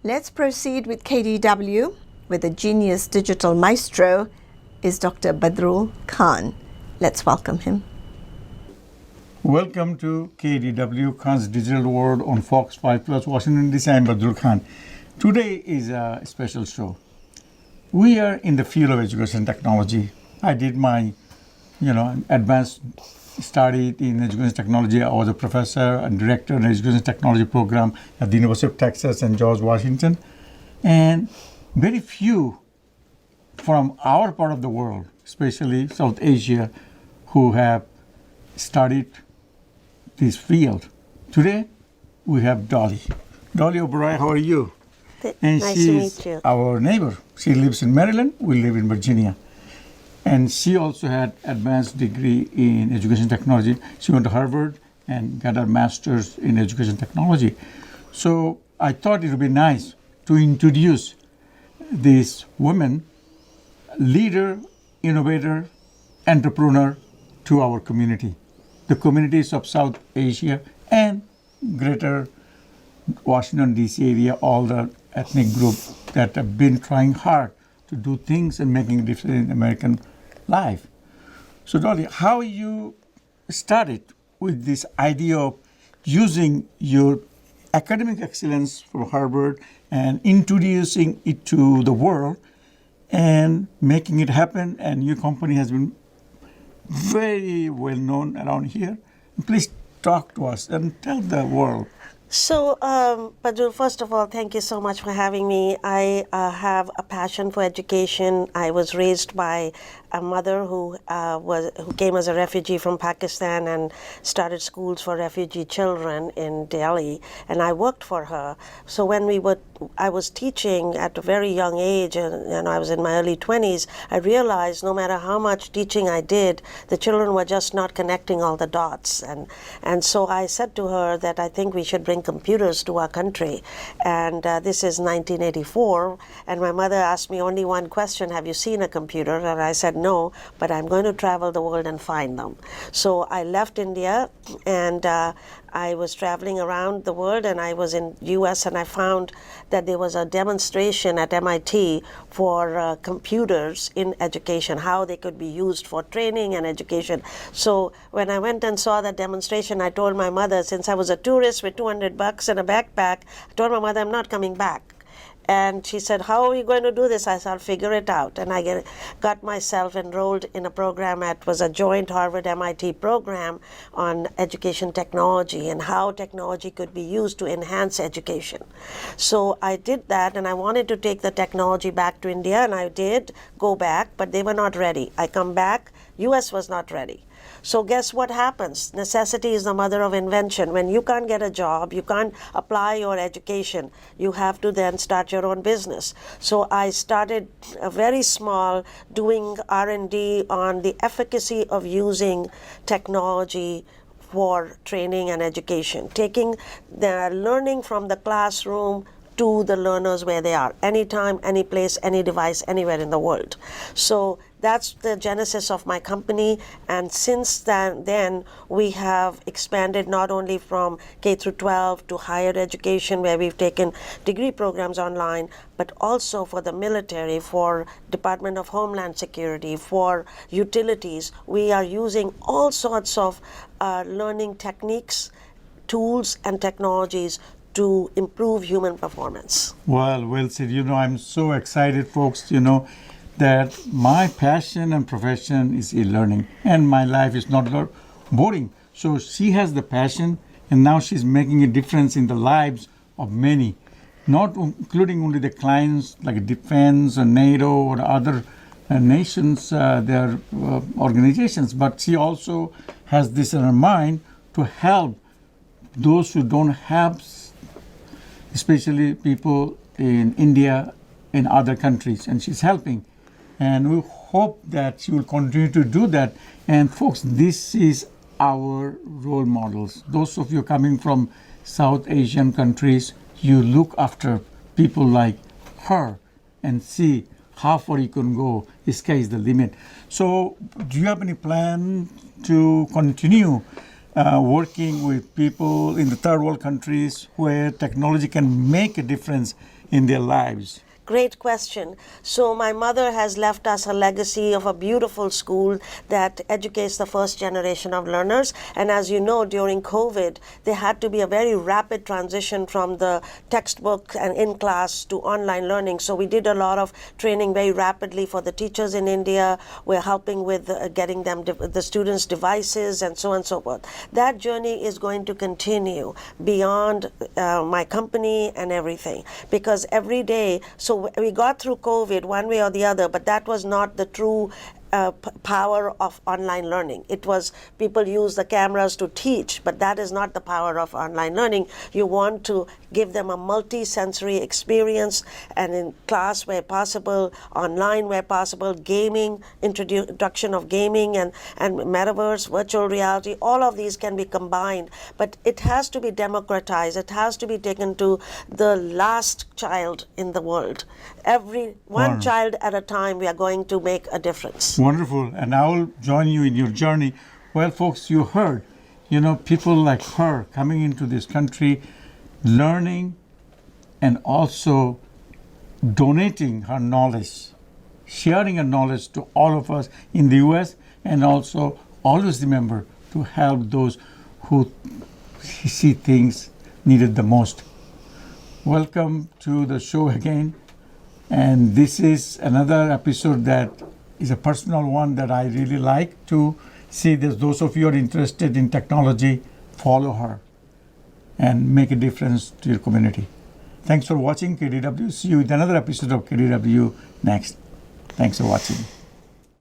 Let's proceed with KDW, where the genius digital maestro is Dr. Badrul Khan. Let's welcome him. Welcome to KDW, Khan's Digital World on Fox 5 Plus, Washington DC. I'm Badrul Khan. Today is a special show. We are in the field of education technology. I did my, advanced study in education technology. I was a professor and director in education technology program at the University of Texas and George Washington. And very few from our part of the world, especially South Asia, who have studied this field. Today, we have Dolly. Dolly Oberoi, how are you? And nice she's to meet you. Our neighbor. She lives in Maryland. We live in Virginia. And she also had advanced degree in education technology. She went to Harvard and got her master's in education technology. So I thought it would be nice to introduce this woman, leader, innovator, entrepreneur to our community, the communities of South Asia and greater Washington, D.C. area, all the ethnic groups that have been trying hard to do things and making a difference in American life. So Dolly, how you started with this idea of using your academic excellence from Harvard and introducing it to the world and making it happen, and your company has been very well known around here. Please talk to us and tell the world. So, Badrul, first of all, thank you so much for having me. I have a passion for education. I was raised by a mother who came as a refugee from Pakistan and started schools for refugee children in Delhi, and I worked for her. So when I was teaching at a very young age, and I was in my early 20s, I realized no matter how much teaching I did, the children were just not connecting all the dots. And so I said to her that I think we should bring computers to our country. And this is 1984, and my mother asked me only one question: have you seen a computer? And I said no, but I'm going to travel the world and find them. So I left India, and I was traveling around the world, and I was in US, and I found that there was a demonstration at MIT for computers in education, how they could be used for training and education. So when I went and saw that demonstration, I told my mother, since I was a tourist with $200 and a backpack, I told my mother, I'm not coming back. And she said, how are you going to do this? I said, I'll figure it out. And I got myself enrolled in a program was a joint Harvard-MIT program on education technology and how technology could be used to enhance education. So I did that, and I wanted to take the technology back to India, and I did go back, but they were not ready. I come back, US was not ready. So guess what happens? Necessity is the mother of invention. When you can't get a job, you can't apply your education, you have to then start your own business. So I started very small, doing R&D on the efficacy of using technology for training and education, taking the learning from the classroom to the learners where they are, anytime, any place, any device, anywhere in the world. So that's the genesis of my company, and since then we have expanded not only from K through 12 to higher education, where we've taken degree programs online, but also for the military, for Department of Homeland Security, for utilities. We are using all sorts of learning techniques, tools, and technologies to improve human performance. Well said. I'm so excited, folks, that my passion and profession is e-learning, and my life is not boring. So she has the passion, and now she's making a difference in the lives of many, not including only the clients like defense or NATO or other nations, their organizations, but she also has this in her mind to help those who don't have, especially people in India and other countries, and she's helping. And we hope that she will continue to do that. And folks, this is our role models. Those of you coming from South Asian countries, you look after people like her and see how far you can go. The sky is the limit. So do you have any plan to continue working with people in the third world countries where technology can make a difference in their lives? Great question. So my mother has left us a legacy of a beautiful school that educates the first generation of learners. And as you know, during COVID, there had to be a very rapid transition from the textbook and in class to online learning. So we did a lot of training very rapidly for the teachers in India. We're helping with getting them the students devices and so on and so forth. That journey is going to continue beyond my company and everything, because every day, so we got through COVID one way or the other, but that was not the true power of online learning. It was people use the cameras to teach, but that is not the power of online learning. You want to give them a multi-sensory experience, and in class where possible, online where possible, gaming, introduction of gaming and metaverse, virtual reality, all of these can be combined, but it has to be democratized. It has to be taken to the last child in the world. Every one child at a time, we are going to make a difference. Wonderful. And I will join you in your journey. Well, folks, you heard, people like her coming into this country, learning and also donating her knowledge, sharing her knowledge to all of us in the U.S., and also always remember to help those who see things needed the most. Welcome to the show again. And this is another episode that is a personal one that I really like to see. That those of you who are interested in technology, follow her and make a difference to your community. Thanks for watching KDW. See you with another episode of KDW next. Thanks for watching.